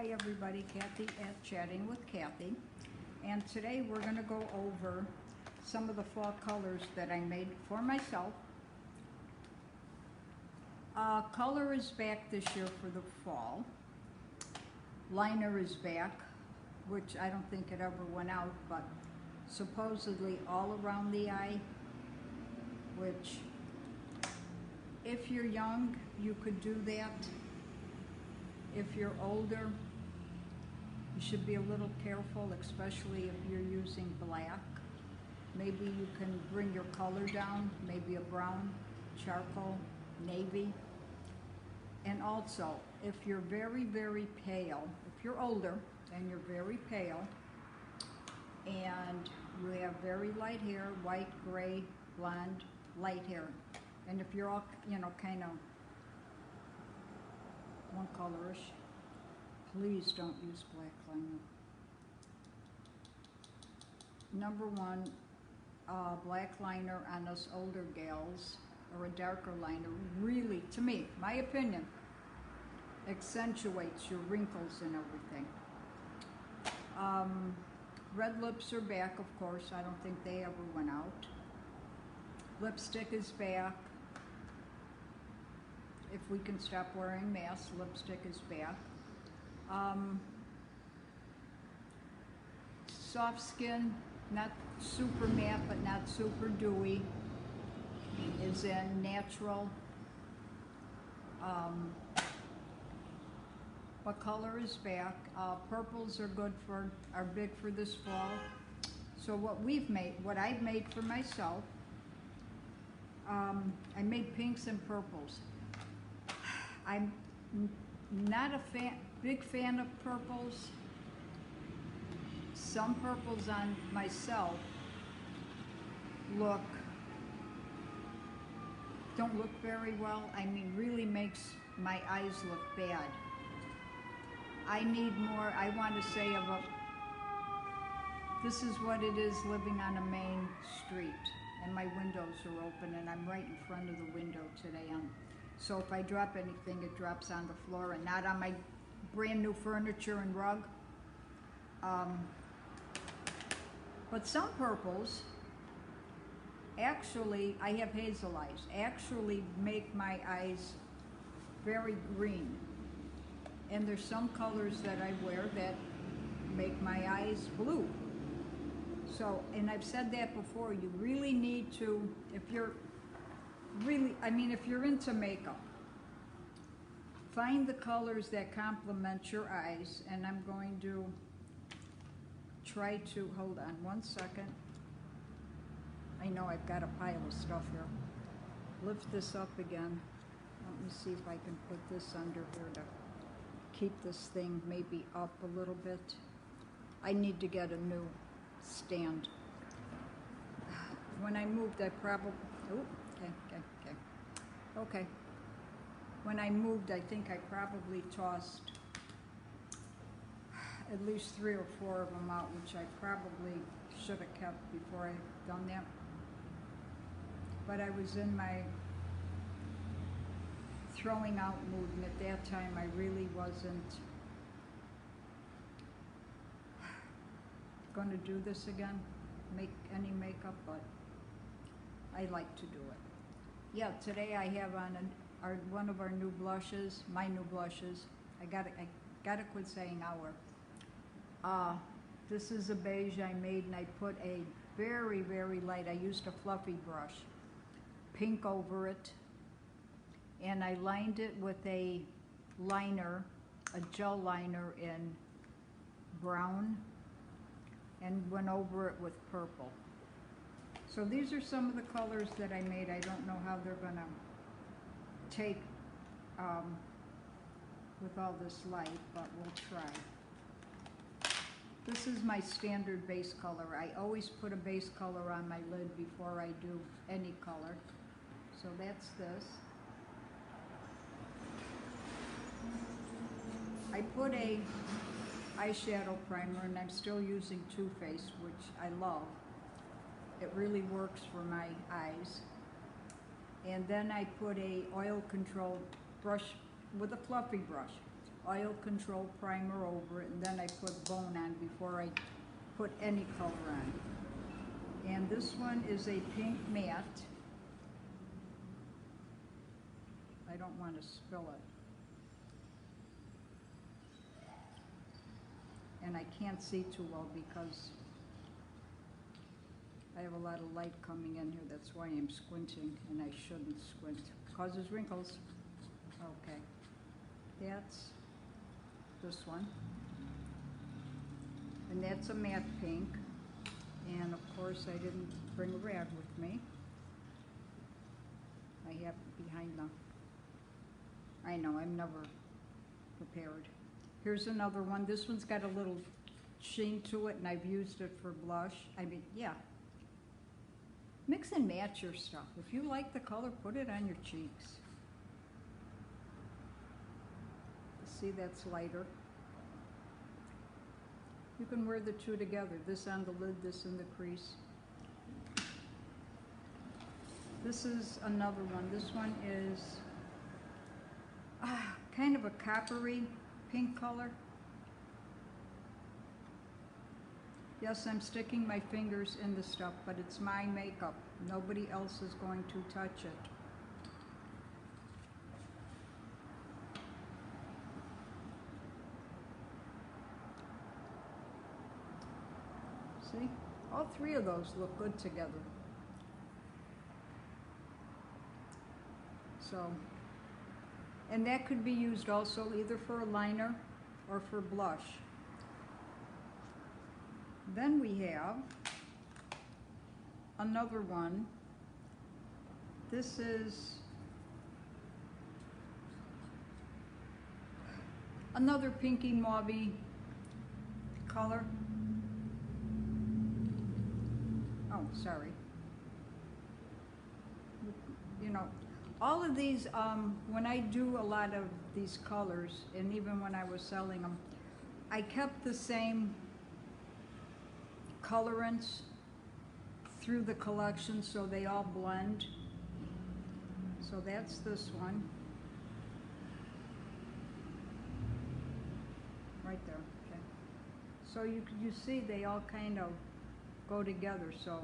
Hi everybody, Kathy at Chatting with Kathy. And today we're going to go over some of the fall colors that I made for myself. Color is back this year for the fall. Liner is back, which I don't think it ever went out, but supposedly all around the eye, which if you're young, you could do that. If you're older, you should be a little careful, especially if you're using black. Maybe you can bring your color down, maybe a brown, charcoal, navy. And also, if you're very, very pale, if you're older and you're very pale, and you have very light hair, white, gray, blonde, light hair, and if you're all, kind of one colorish, please don't use black liner. Number one, black liner on us older gals, or a darker liner, really, to me, my opinion, accentuates your wrinkles and everything. Red lips are back, of course. I don't think they ever went out. Lipstick is back. If we can stop wearing masks, lipstick is back. Soft skin, not super matte, but not super dewy, is in. Natural. What color is back? Purples are big for this fall. So what I've made for myself, I made pinks and purples. I'm not a big fan of purples. Some purples on myself don't look very well. I mean, really makes my eyes look bad. I need more, I want to say, this is what it is living on a main street, and my windows are open, and I'm right in front of the window today. So if I drop anything, it drops on the floor and not on my brand new furniture and rug. But some purples, actually, I have hazel eyes, actually make my eyes very green. And there's some colors that I wear that make my eyes blue. So, and I've said that before, you really need to, if you're into makeup, find the colors that complement your eyes. And I'm going to try to, hold on one second. I know I've got a pile of stuff here. Lift this up again. Let me see if I can put this under here to keep this thing maybe up a little bit. I need to get a new stand. When I moved, I probably, okay. When I moved, I think I probably tossed at least 3 or 4 of them out, which I probably should have kept before I done that. But I was in my throwing out mood, and at that time I really wasn't going to do this again, make any makeup, but I like to do it. Yeah, today I have on one of our new blushes, my new blushes. I gotta quit saying our. This is a beige I made, and I put a very, very light, I used a fluffy brush, pink over it, and I lined it with a liner, a gel liner in brown, and went over it with purple. So these are some of the colors that I made. I don't know how they're gonna take with all this light, but we'll try. This is my standard base color. I always put a base color on my lid before I do any color. So that's this. I put a eyeshadow primer, and I'm still using Too Faced, which I love. It really works for my eyes. And then I put a oil control brush with a fluffy brush. oil control primer over it, and then I put bone on before I put any color on. And this one is a pink matte. I don't want to spill it. And I can't see too well because I have a lot of light coming in here. That's why I'm squinting, and I shouldn't squint. Causes wrinkles. Okay. That's this one. And that's a matte pink. And of course I didn't bring a rag with me. I have it behind the... I know, I'm never prepared. Here's another one. This one's got a little sheen to it, and I've used it for blush. I mean, yeah. Mix and match your stuff. If you like the color, put it on your cheeks. See, that's lighter. You can wear the two together. This on the lid, this in the crease. This is another one. This one is kind of a coppery pink color. Yes, I'm sticking my fingers in the stuff, but it's my makeup. Nobody else is going to touch it. See? All three of those look good together. So, and that could be used also either for a liner or for blush. Then we have another one. This is another pinky mauvey color. Oh, sorry. You know, all of these, when I do a lot of these colors, and even when I was selling them, I kept the same colorants through the collection so they all blend. So that's this one. Right there, okay. So you see they all kind of go together, so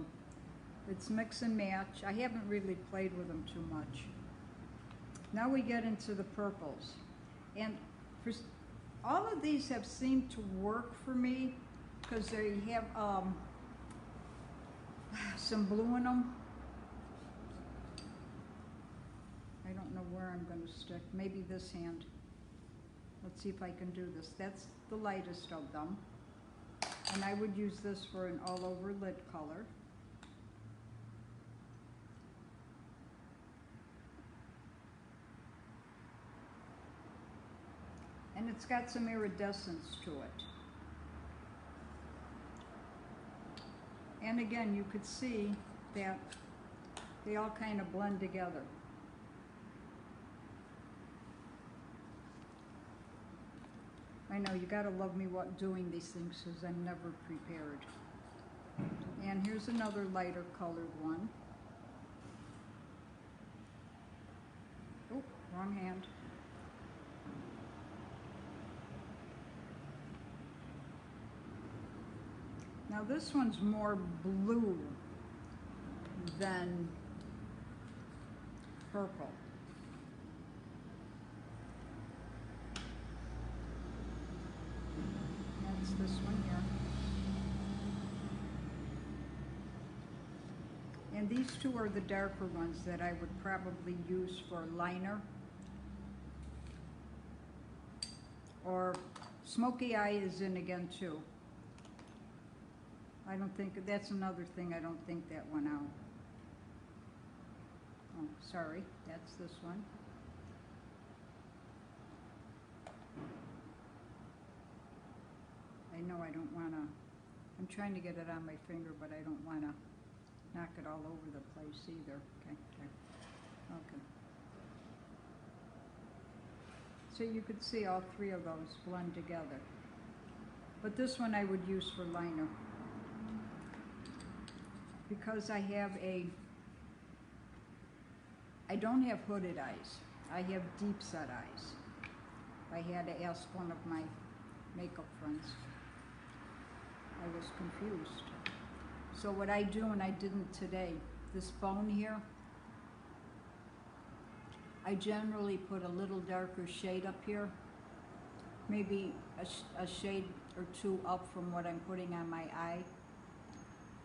it's mix and match. I haven't really played with them too much. Now we get into the purples. And for, all of these have seemed to work for me because they have some blue in them. I don't know where I'm going to stick. Maybe this hand. Let's see if I can do this. That's the lightest of them. And I would use this for an all-over lid color. And it's got some iridescence to it. And again, you could see that they all kind of blend together. I know, you gotta love me doing these things because I'm never prepared. And here's another lighter colored one. Oh, wrong hand. Now this one's more blue than purple. That's this one here. And these two are the darker ones that I would probably use for liner. Or smoky eye is in again too. I don't think, that's another thing, I don't think that went out. Oh, sorry, that's this one. I know I don't want to, I'm trying to get it on my finger, but I don't want to knock it all over the place either. Okay, okay, okay. So you could see all three of those blend together. But this one I would use for liner. Because I have I don't have hooded eyes. I have deep set eyes. I had to ask one of my makeup friends. I was confused. So what I do, and I didn't today, this bone here, I generally put a little darker shade up here, maybe a shade or two up from what I'm putting on my eye,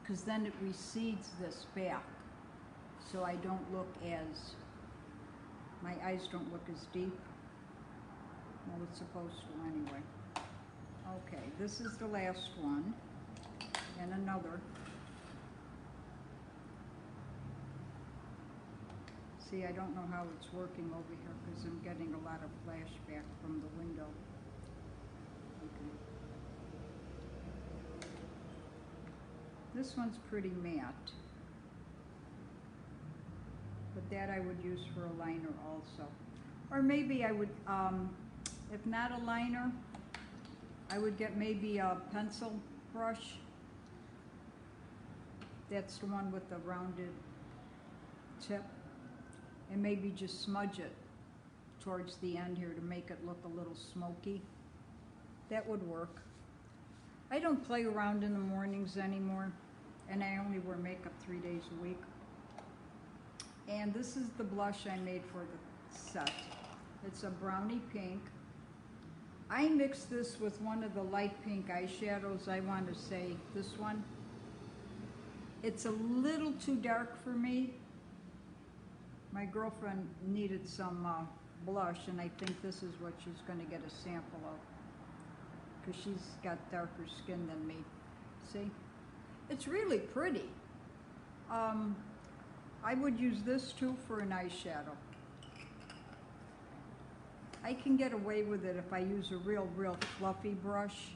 because then it recedes this back, so I don't look as, my eyes don't look as deep. Well, it's supposed to anyway. Okay, this is the last one, and another. See, I don't know how it's working over here because I'm getting a lot of flashback from the window. Okay. This one's pretty matte, but that I would use for a liner also. Or maybe I would, if not a liner, I would get maybe a pencil brush. That's the one with the rounded tip. And maybe just smudge it towards the end here to make it look a little smoky. That would work. I don't play around in the mornings anymore, and I only wear makeup 3 days a week. And this is the blush I made for the set. It's a brownie pink. I mixed this with one of the light pink eyeshadows. I want to say this one. It's a little too dark for me. My girlfriend needed some blush, and I think this is what she's going to get a sample of, because she's got darker skin than me. See? It's really pretty. I would use this too for an eyeshadow. I can get away with it if I use a real fluffy brush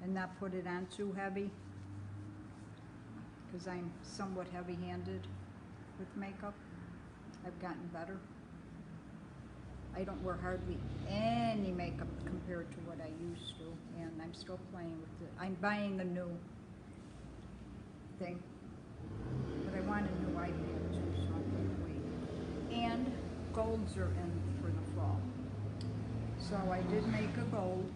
and not put it on too heavy, because I'm somewhat heavy-handed with makeup. I've gotten better. I don't wear hardly any makeup compared to what I used to, and I'm still playing with it. I'm buying a new thing, but I want a new iPad too, so I'm going to wait. And golds are in for the fall. So I did make a gold.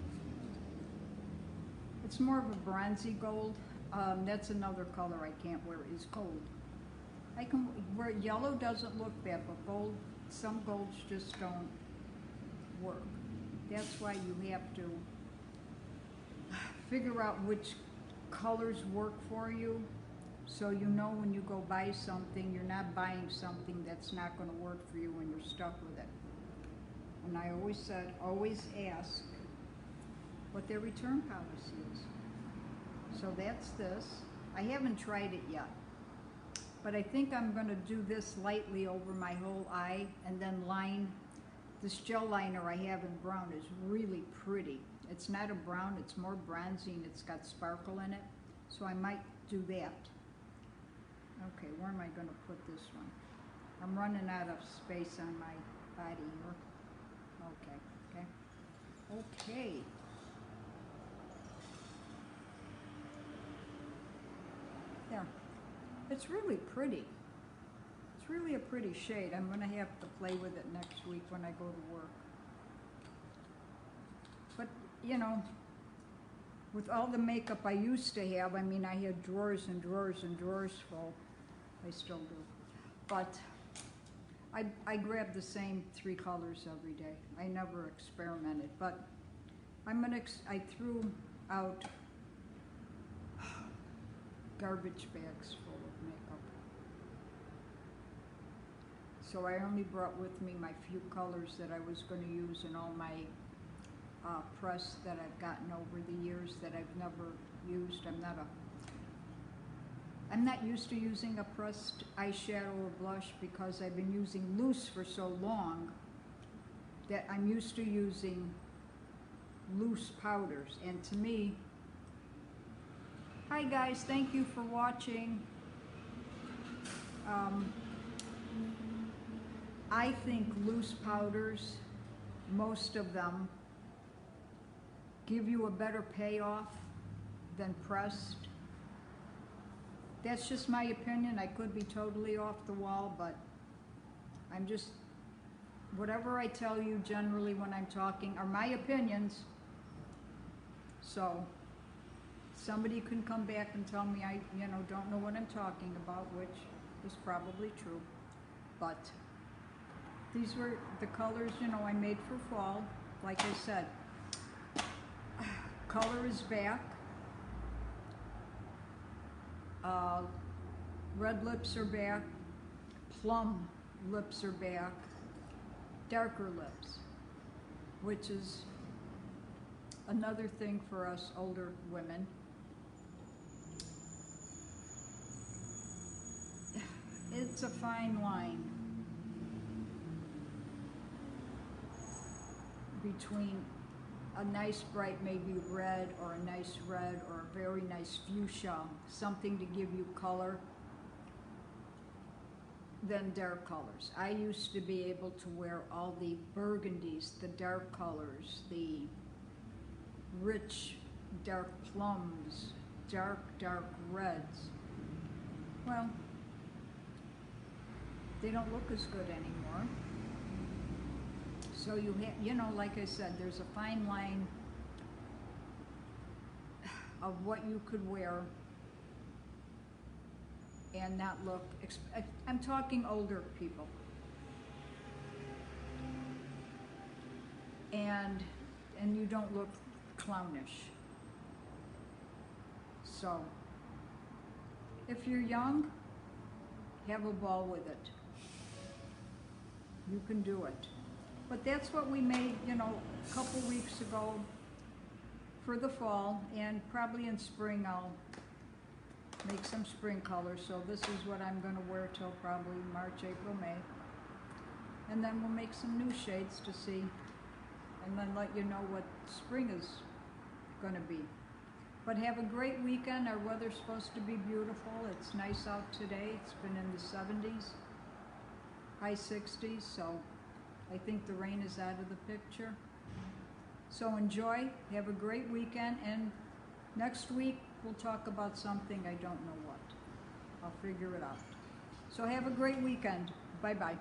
It's more of a bronzy gold. That's another color I can't wear, is gold. I can wear yellow, doesn't look bad, but gold, some golds just don't work. That's why you have to figure out which colors work for you, so you know when you go buy something, you're not buying something that's not going to work for you when you're stuck with it. And I always said, always ask what their return policy is. So that's this. I haven't tried it yet. But I think I'm going to do this lightly over my whole eye and then line. This gel liner I have in brown is really pretty. It's not a brown, it's more bronzy, and it's got sparkle in it. So I might do that. Okay, where am I going to put this one? I'm running out of space on my body here. Okay. There. It's really pretty. It's really a pretty shade. I'm going to have to play with it next week when I go to work. But, you know, with all the makeup I used to have, I mean, I had drawers and drawers and drawers full. I still do. But I grabbed the same 3 colors every day. I never experimented. But I threw out garbage bags full of makeup. So I only brought with me my few colors that I was going to use in all my press that I've gotten over the years that I've never used. I'm not used to using a pressed eyeshadow or blush because I've been using loose for so long that I'm used to using loose powders. And to me, hi guys, thank you for watching. I think loose powders, most of them, give you a better payoff than pressed. That's just my opinion. I could be totally off the wall, but I'm just whatever I tell you generally when I'm talking are my opinions. So somebody can come back and tell me I, don't know what I'm talking about, which is probably true. But these were the colors, I made for fall. Like I said, color is back. Red lips are back. Plum lips are back. Darker lips, which is another thing for us older women. It's a fine line between a nice bright maybe red or a nice red or a very nice fuchsia, something to give you color, than dark colors. I used to be able to wear all the burgundies, the dark colors, the rich dark plums, dark reds. Well, they don't look as good anymore. So you have, like I said, there's a fine line of what you could wear and not look, I'm talking older people. And you don't look clownish. So, if you're young, have a ball with it. You can do it. But that's what we made, a couple weeks ago for the fall, and probably in spring I'll make some spring colors. So this is what I'm going to wear till probably March, April, May. And then we'll make some new shades to see, and then let you know what spring is going to be. But have a great weekend. Our weather's supposed to be beautiful. It's nice out today. It's been in the 70s, high 60s, so I think the rain is out of the picture. So enjoy, have a great weekend, and next week we'll talk about something, I don't know what. I'll figure it out. So have a great weekend. Bye-bye.